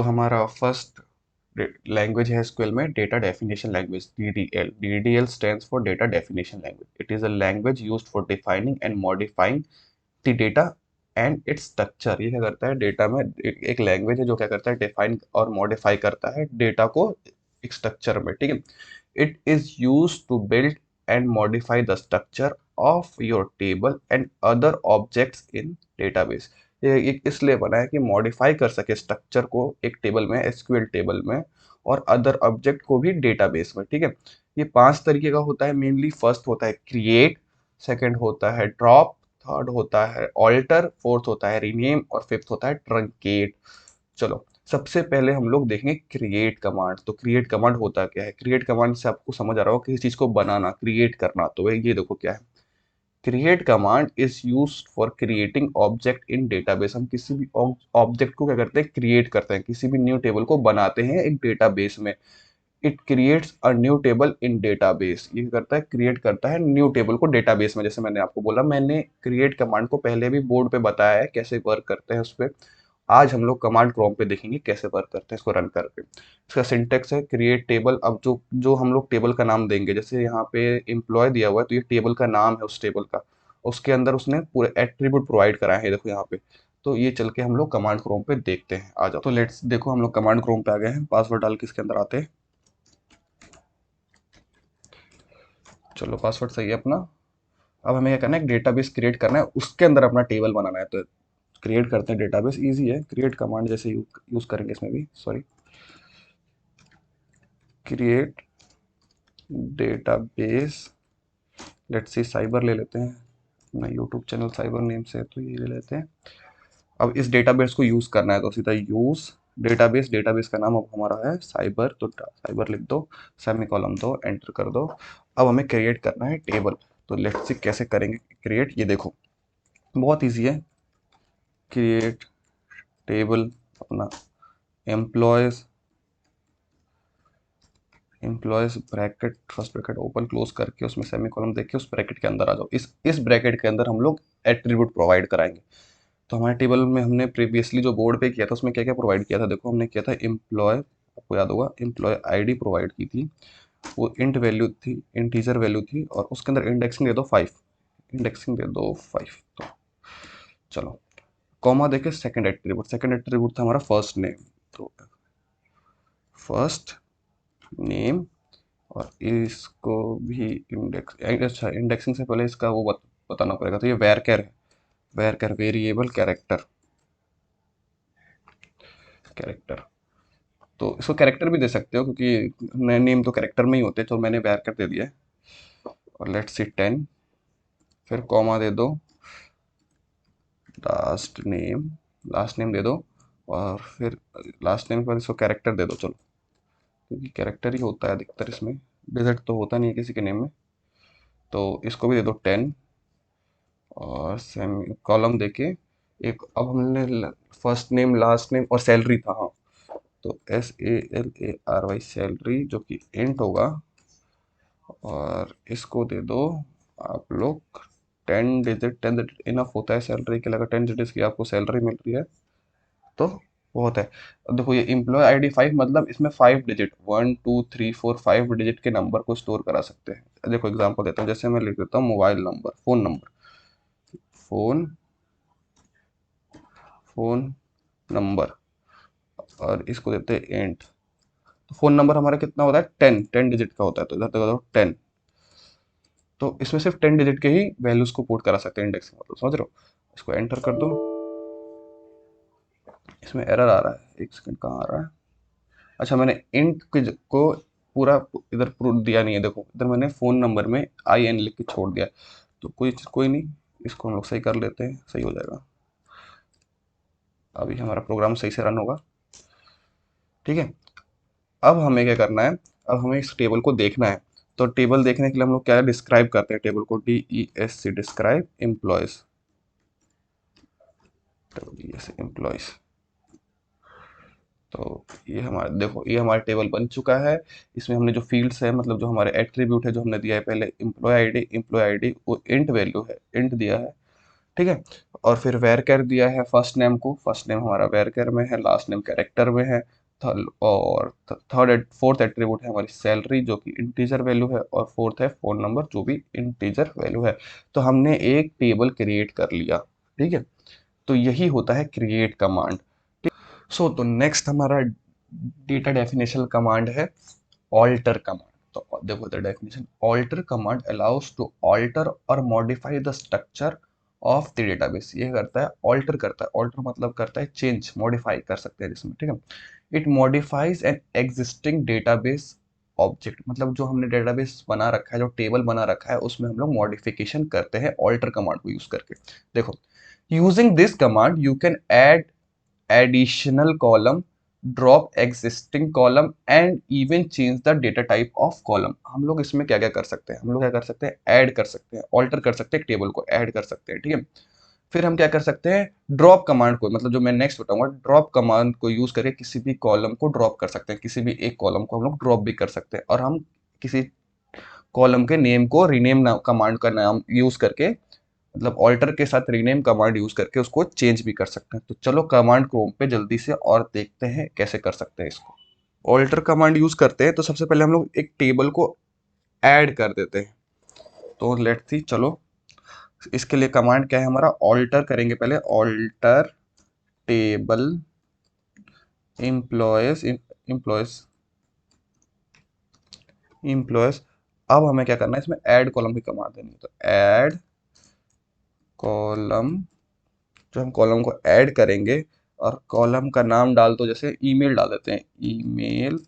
हमारा first language है SQL में data definition language DDL। DDL stands for data definition language. It is a language used for defining and modifying the data and its structure. ये क्या करता है, data में एक language है जो क्या करता है, डिफाइन और मॉडिफाई करता है डेटा को एक स्ट्रक्चर में। ठीक है, it is use to build and modify the structure of your table and other objects in database. ये इसलिए बना है कि मॉडिफाई कर सके स्ट्रक्चर को एक टेबल में, एसक्यूएल टेबल में, और अदर ऑब्जेक्ट को भी डेटाबेस में। ठीक है, ये 5 तरीके का होता है मेनली। फर्स्ट होता है क्रिएट, सेकंड होता है ड्रॉप, थर्ड होता है ऑल्टर, फोर्थ होता है रीनेम, और फिफ्थ होता है ट्रंकेट। चलो, सबसे पहले हम लोग देखेंगे क्रिएट कमांड। तो क्रिएट कमांड होता क्या है? क्रिएट कमांड से आपको समझ आ रहा होगा किसी चीज को बनाना, क्रिएट करना। तो भाई ये देखो क्या है, create command is used for creating object in database. हम किसी भी ऑब्जेक्ट को क्या करते हैं, क्रिएट करते हैं, किसी भी न्यू टेबल को बनाते हैं एक डेटाबेस में। It creates a new table in database. ये करता है, क्रिएट करता है न्यू टेबल को डेटाबेस में। जैसे मैंने आपको बोला, मैंने क्रिएट कमांड को पहले भी बोर्ड पे बताया है कैसे वर्क करते हैं उस पर। आज हम लोग कमांड प्रॉम्प्ट पे देखेंगे कैसे वर्क करते हैं इसको रन करके। इसका सिंटेक्स है क्रिएट टेबल। अब जो जो हम लोग टेबल का नाम देंगे, जैसे यहाँ पे एम्प्लॉय दिया हुआ है तो ये टेबल का नाम है उस टेबल का। उसके अंदर उसने पूरे एट्रीब्यूट प्रोवाइड कराए हैं, देखो यहाँ पे। तो ये चल के हम लोग कमांड प्रॉम्प्ट पे देखते हैं। आ जाओ, तो लेट्स देखो, हम लोग कमांड प्रॉम्प्ट पे आ गए हैं। पासवर्ड डाल के इसके अंदर आते हैं। चलो, पासवर्ड सही है अपना। अब हमें क्या करना है, एक डेटाबेस क्रिएट करना है, उसके अंदर अपना टेबल बनाना है। तो क्रिएट करते हैं डेटाबेस। इजी है, क्रिएट कमांड जैसे यूज करेंगे इसमें भी। Sorry, create database. Let's see, cyber ले लेते हैं अपना यूट्यूब चैनल साइबर नेम से, तो ये ले लेते हैं। अब इस डेटाबेस को यूज करना है तो सीधा यूज डेटाबेस। डेटाबेस का नाम अब हमारा है साइबर, तो साइबर लिख दो, सेमी कॉलम दो, एंटर कर दो। अब हमें क्रिएट करना है टेबल। तो लेट्स सी कैसे करेंगे क्रिएट। ये देखो, बहुत इजी है। क्रिएट टेबल अपना employees, employees bracket, first bracket open close करके उसमें सेमी कॉलम देके उस ब्रैकेट के अंदर आ जाओ। इस ब्रैकेट के अंदर हम लोग एट्रीब्यूट प्रोवाइड कराएंगे। तो हमारे टेबल में हमने प्रीवियसली जो बोर्ड पे किया था उसमें क्या क्या प्रोवाइड किया था, देखो हमने किया था एम्प्लॉय, आपको याद होगा, एम्प्लॉय आईडी प्रोवाइड की थी। वो इंट वैल्यू थी, इंटीजर वैल्यू थी, और उसके अंदर इंडेक्सिंग दे दो 5, इंडेक्सिंग दे दो 5। तो चलो, कॉमा देके सेकंड एट्रीब्यूट, सेकंड एट्रीब्यूट था हमारा फर्स्ट नेम। तो फर्स्ट नेम, और इसको भी इंडेक्स, अच्छा इंडेक्सिंग से पहले इसका वो बताना पड़ेगा। तो ये वैरकर है, वैरकर वेरिएबल कैरेक्टर, कैरेक्टर। तो इसको कैरेक्टर भी दे सकते हो क्योंकि नेम तो कैरेक्टर में ही होते हैं, तो मैंने वैरकर दे दिया है। और लेट्स सी 10, फिर कॉमा दे दो, लास्ट नेम, लास्ट नेम दे दो, और फिर लास्ट नेम के बाद इसको कैरेक्टर दे दो। चलो, क्योंकि कैरेक्टर ही होता है अधिकतर इसमें, डिजिट तो होता नहीं है किसी के नेम में। तो इसको भी दे दो 10, और सेमी कॉलम देके एक, अब हमने फर्स्ट नेम, लास्ट नेम और सैलरी था, हाँ। तो SALARY सैलरी, जो कि इंट होगा। और इसको दे दो आप लोग 10 डिजिट। 10 डिजिट इनफ होता है सैलरी के लिए। अगर 10 डिजिट की आपको सैलरी मिल रही है तो बहुत है। अब देखो, ये एम्प्लॉय ID 5, मतलब इसमें 5 डिजिट, 1 2 3 4 5 डिजिट के नंबर को स्टोर करा सकते हैं। देखो एग्जांपल देता हूँ, जैसे मैं लिख देता हूँ mobile number, phone number, phone phone number, और इसको देते हैं इंट। तो फोन नंबर हमारा कितना होता है, 10 डिजिट का होता है। तो इधर देखो 10। तो इसमें सिर्फ 10 डिजिट के ही वैल्यूज को पुट करा सकते हैं इंडेक्स में, तो समझ रहे हो। इसको एंटर कर दो। इसमें एरर आ रहा है, एक सेकंड, कहाँ आ रहा है। अच्छा, मैंने इंट को पूरा इधर प्रूफ दिया नहीं है। देखो इधर मैंने फोन नंबर में IN लिख के छोड़ दिया। तो कोई नहीं, इसको हम लोग सही कर लेते हैं, सही हो जाएगा। अभी हमारा प्रोग्राम सही से रन होगा। ठीक है, अब हमें क्या करना है, अब हमें इस टेबल को देखना है। तो टेबल देखने के लिए हम लोग क्या डिस्क्राइब करते हैं टेबल को, DESC, डिस्क्राइब एम्प्लॉयज, एम्प्लॉयज। तो ये हमारा, देखो ये हमारा टेबल बन चुका है। इसमें हमने जो फील्ड्स है, मतलब जो हमारे एट्रीब्यूट है जो हमने दिया है पहले, एम्प्लॉय आईडी, एम्प्लॉय आईडी वो इंट वैल्यू है, इंट दिया है। ठीक है। और फिर वेर दिया है फर्स्ट नेम को, फर्स्ट नेम हमारा वेर में है, लास्ट नेम कैरेक्टर में है। और थर्ड फोर्थ एट्रीब्यूट है हमारी सैलरी जो कि इंटीजर वैल्यू है, और फोर्थ है फोन नंबर जो भी इंटीजर वैल्यू है। तो हमने एक टेबल क्रिएट कर लिया। ठीक है, तो यही होता है क्रिएट कमांड। तो नेक्स्ट हमारा डेटा डेफिनेशन कमांड है ऑल्टर कमांड। तो देखो the definition, alter command allows to alter और modify the structure of the database. ये करता है ऑल्टर, करता है ऑल्टर मतलब करता है चेंज, मॉडिफाई कर सकते हैं जिसमें। ठीक है, it modifies an existing database object, मतलब जो हमने डेटाबेस बना रखा है, जो टेबल बना रखा है, उसमें हम लोग मॉडिफिकेशन करते हैं ऑल्टर कमांड को यूज करके। देखो, using this command you can add additional column, drop existing column and even change the data type of column। हम लोग इसमें क्या क्या कर सकते हैं, हम लोग क्या कर सकते हैं, ऐड कर सकते हैं, ऑल्टर कर सकते हैं, टेबल को ऐड कर सकते हैं। ठीक है, फिर हम क्या कर सकते हैं, ड्रॉप कमांड को, मतलब जो मैं नेक्स्ट बताऊंगा, ड्रॉप कमांड को यूज करके किसी भी कॉलम को ड्रॉप कर सकते हैं, किसी भी एक कॉलम को हम लोग ड्रॉप भी कर सकते हैं। और हम किसी कॉलम के नेम को रीनेम कमांड का नाम यूज करके, मतलब ऑल्टर के साथ रीनेम कमांड यूज करके उसको चेंज भी कर सकते हैं। तो चलो कमांड क्रोम पे जल्दी से और देखते हैं कैसे कर सकते हैं इसको। ऑल्टर कमांड यूज करते हैं तो सबसे पहले हम लोग एक टेबल को ऐड कर देते हैं। तो लेट्स सी, चलो इसके लिए कमांड क्या है हमारा, ऑल्टर करेंगे पहले, alter table employees employees employees. अब हमें क्या करना है, इसमें ऐड कॉलम की कमांड देनी है। तो ऐड कॉलम, जो हम कॉलम को ऐड करेंगे, और कॉलम का नाम डाल दो, जैसे ईमेल डाल देते हैं, ईमेल।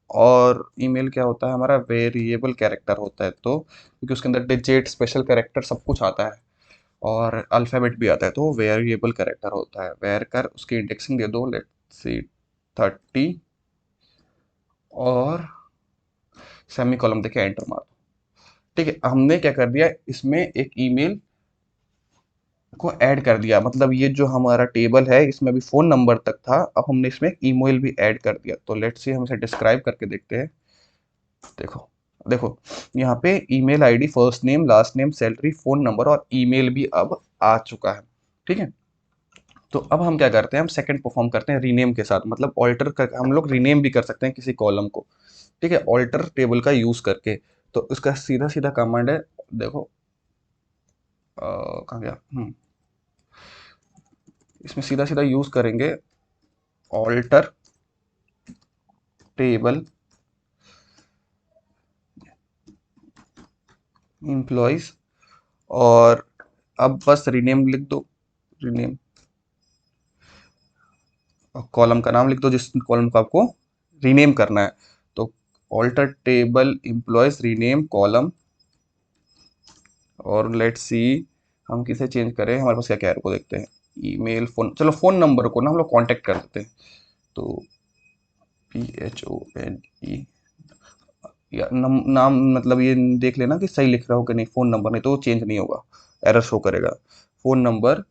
और ईमेल क्या होता है हमारा, वेरिएबल कैरेक्टर होता है, तो क्योंकि उसके अंदर डिजिट, स्पेशल कैरेक्टर सब कुछ आता है और अल्फाबेट भी आता है, तो वो वेरिएबल कैरेक्टर होता है। वेर कर उसकी इंडेक्सिंग दे दो, लेट्स सी 30, और सेमी कॉलम देके एंटर मार दो। ठीक है, हमने क्या कर दिया, इसमें एक ईमेल को ऐड कर दिया, मतलब ये जो हमारा टेबल है इसमें अभी फोन नंबर तक था, अब हमने इसमें एक ईमेल भी ऐड कर दिया। तो लेट्स सी हम इसे डिस्क्राइब करके देखते हैं। देखो, देखो यहाँ पे email ID, first name, last name, salary, phone number और ईमेल भी अब आ चुका है। ठीक है, तो अब हम क्या करते हैं, हम सेकंड परफॉर्म करते हैं रीनेम के साथ, मतलब ऑल्टर कर, हम लोग रीनेम भी कर सकते हैं किसी कॉलम को। ठीक है, ऑल्टर टेबल का यूज करके। तो इसका सीधा सीधा कमांड है, देखो कहाँ गया, इसमें सीधा सीधा यूज करेंगे ऑल्टर टेबल एम्प्लॉयज, और अब बस रीनेम लिख दो, रीनेम, और कॉलम का नाम लिख दो जिस कॉलम को आपको रीनेम करना है। तो alter table employees rename column, और लेट्स सी हम किसे चेंज करें, हमारे पास क्या क्या है वो देखते हैं। ईमेल, फोन, चलो फोन नंबर को ना हम लोग कांटेक्ट कर देते हैं। तो PHONE, या नाम, मतलब ये देख लेना कि सही लिख रहा हो कि नहीं, फोन नंबर, नहीं तो चेंज नहीं होगा, एरर शो करेगा। Phone number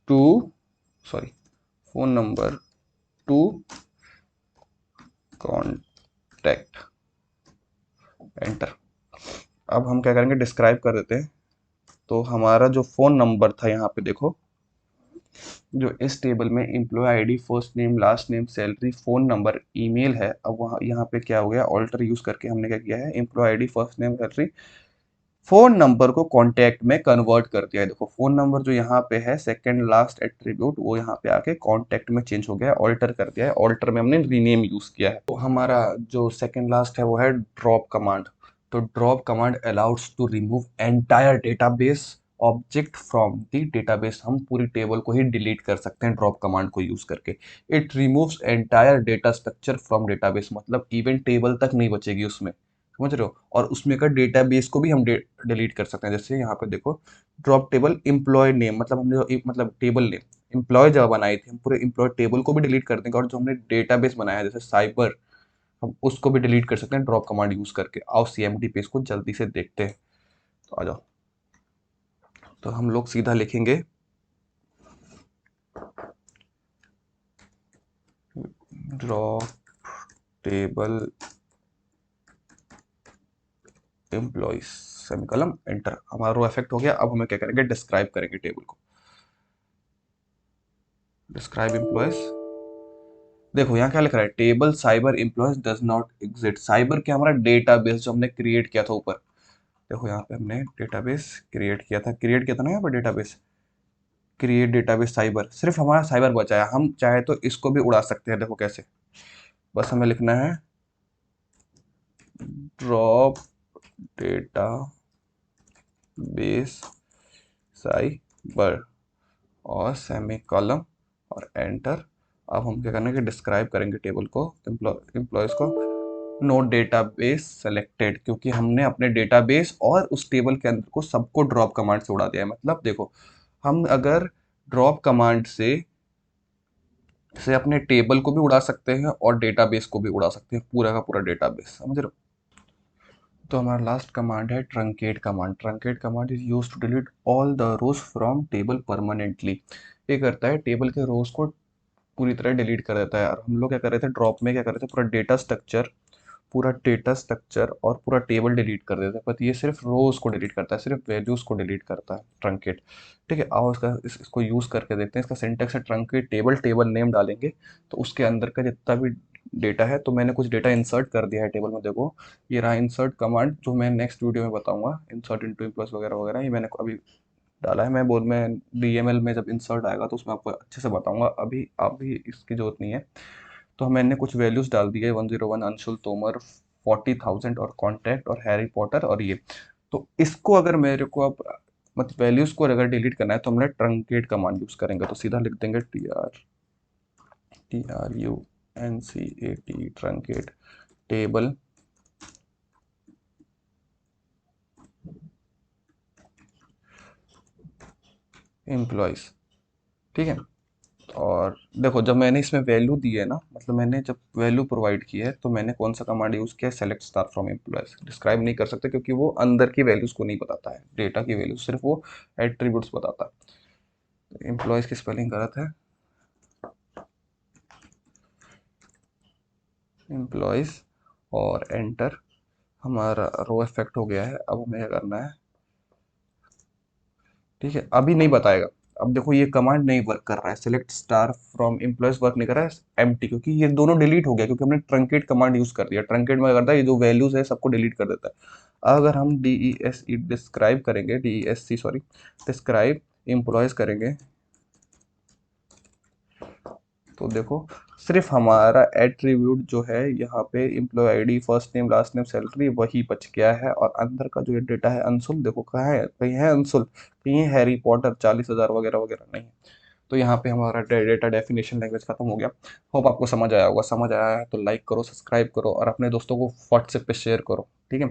two, sorry, phone number two contact, enter. अब हम क्या करेंगे, डिस्क्राइब कर देते हैं। तो हमारा जो फोन नंबर था यहाँ पे देखो, जो इस टेबल में employee ID, first name, last name, salary, phone number, email है। अब वहाँ यहाँ पे क्या हो गया, ऑल्टर यूज करके हमने क्या किया है, employee ID, first name, salary, phone number को कॉन्टैक्ट में कन्वर्ट कर दिया है। देखो फोन नंबर जो यहाँ पे है सेकंड लास्ट एट्रीब्यूट, वो यहाँ पे आके कॉन्टैक्ट में चेंज हो गया है, ऑल्टर कर दिया है। ऑल्टर में हमने रीनेम यूज किया है। तो हमारा जो सेकंड लास्ट है वो है ड्रॉप कमांड। तो drop command allows to remove entire database object from the database. हम पूरी टेबल को ही डिलीट कर सकते हैं ड्रॉप कमांड को यूज करके। It removes entire data structure from database, मतलब इवन टेबल तक नहीं बचेगी उसमें, समझ रहे हो। और उसमें का डेटाबेस को भी हम डिलीट कर सकते हैं। जैसे यहाँ पे देखो, ड्रॉप टेबल एम्प्लॉय नेम, मतलब हमने जो मतलब टेबल नेम एम्प्लॉय जब बनाई थी, हम पूरे एम्प्लॉय टेबल को भी डिलीट कर देंगे। और जो हमने डेटाबेस बनाया है जैसे साइबर, हम उसको भी डिलीट कर सकते हैं ड्रॉप कमांड यूज करके। आओ CMD पे इसको जल्दी से देखते हैं। तो आ जाओ, तो हम लोग सीधा लिखेंगे drop table employees semicolon enter, हमारा रो इफेक्ट हो गया। अब हमें क्या करेंगे, डिस्क्राइब करेंगे टेबल को। डिस्क्राइब एम्प्लॉइज, देखो यहाँ क्या लिख रहा है, table cyber employees does not exist. Cyber क्या, हमारा डेटाबेस जो हमने क्रिएट किया था ऊपर, देखो यहाँ पे हमने डेटाबेस क्रिएट किया था ना यहाँ पर डेटाबेस, क्रिएट डेटाबेस साइबर, सिर्फ हमारा साइबर बचा है। हम चाहे तो इसको भी उड़ा सकते हैं, देखो कैसे, बस हमें लिखना है ड्रॉप डेटा बेस साइबर और सेमी कॉलम और एंटर। अब हम क्या करेंगे, डिस्क्राइब करेंगे टेबल को, एम्प्लॉयज को। नोट डेटाबेस सेलेक्टेड, क्योंकि हमने अपने डेटाबेस और उस टेबल के अंदर को सबको ड्रॉप कमांड से उड़ा दिया है। मतलब देखो, हम अगर ड्रॉप कमांड से अपने टेबल को भी उड़ा सकते हैं और डेटाबेस को भी उड़ा सकते हैं, पूरा का पूरा डेटाबेस, समझ रहे हो। तो हमारा लास्ट कमांड है truncate command. Truncate command is use to delete all the rows from table permanently. ये करता है टेबल के रोज को पूरी तरह डिलीट कर देता है। और हम लोग क्या कर रहे थे, ड्रॉप में क्या कर रहे थे, पूरा डेटा स्ट्रक्चर और पूरा टेबल डिलीट कर देते हैं, पर ये सिर्फ रोज को डिलीट करता है, सिर्फ वैल्यूज को डिलीट करता है ट्रंकेट। ठीक है, आओ इसको यूज करके देखते हैं। इसका सिंटेक्स है ट्रंकेट टेबल, टेबल नेम डालेंगे तो उसके अंदर का जितना भी डेटा है, तो मैंने कुछ डेटा इंसर्ट कर दिया है टेबल में, देखो ये रहा इंसर्ट कमांड, जो मैं नेक्स्ट वीडियो में बताऊंगा, इंसर्ट इनटू एम्प्लॉयज वगैरह वगैरह, ये मैंने अभी डाला है। मैं डीएमएल में जब इंसर्ट आएगा तो उसमें आपको अच्छे से बताऊंगा, अभी इसकी जरूरत नहीं है। तो मैंने कुछ वैल्यूज डाल दी है, 101 अंशुल तोमर, 40,000 और कॉन्टैक्ट और हैरी पॉटर और ये। तो इसको अगर मेरे को अब मतलब वैल्यूज को अगर डिलीट करना है तो हमने ट्रंकेट कमांड यूज करेंगे। तो सीधा लिख देंगे TRUNCAT ट्रंकेट टेबल एम्प्लॉयज। ठीक है, और देखो जब मैंने इसमें वैल्यू दी है ना, मतलब मैंने जब वैल्यू प्रोवाइड की है, तो मैंने कौन सा कमांड यूज किया है, select star from employees. Describe नहीं कर सकते क्योंकि वो अंदर की वैल्यूज को नहीं बताता है, डेटा की वैल्यूज, सिर्फ वो एट्रीब्यूट्स बताता है। एम्प्लॉयज की स्पेलिंग गलत है, एम्प्लॉयज और एंटर। हमारा रो इफेक्ट हो गया है। अब हमें क्या करना है, ठीक है, अभी नहीं बताएगा। अब देखो ये कमांड नहीं वर्क कर रहा है, select star from employees work नहीं कर रहा है, एम्प्टी, क्योंकि ये दोनों डिलीट हो गया, क्योंकि हमने ट्रंकेट कमांड यूज कर दिया। ट्रंकेट में करता है, ये जो वैल्यूज है सबको डिलीट कर देता है। अगर हम डिस्क्राइब करेंगे, DESC सॉरी, डिस्क्राइब एम्प्लॉयज करेंगे, तो देखो सिर्फ हमारा एट्रीब्यूट जो है यहाँ पे employee ID, first name, last name, salary, वही बच गया है। और अंदर का जो डेटा है अंशुल, देखो कहाँ है, कहीं है अंशुल, कहीं है हैरी पॉटर 40,000 वगैरह वगैरह, नहीं। तो यहाँ पे हमारा डेटा डेफिनेशन लैंग्वेज खत्म हो गया। होप आपको समझ आया होगा। समझ आया है तो लाइक करो, सब्सक्राइब करो और अपने दोस्तों को व्हाट्सएप पे शेयर करो। ठीक है।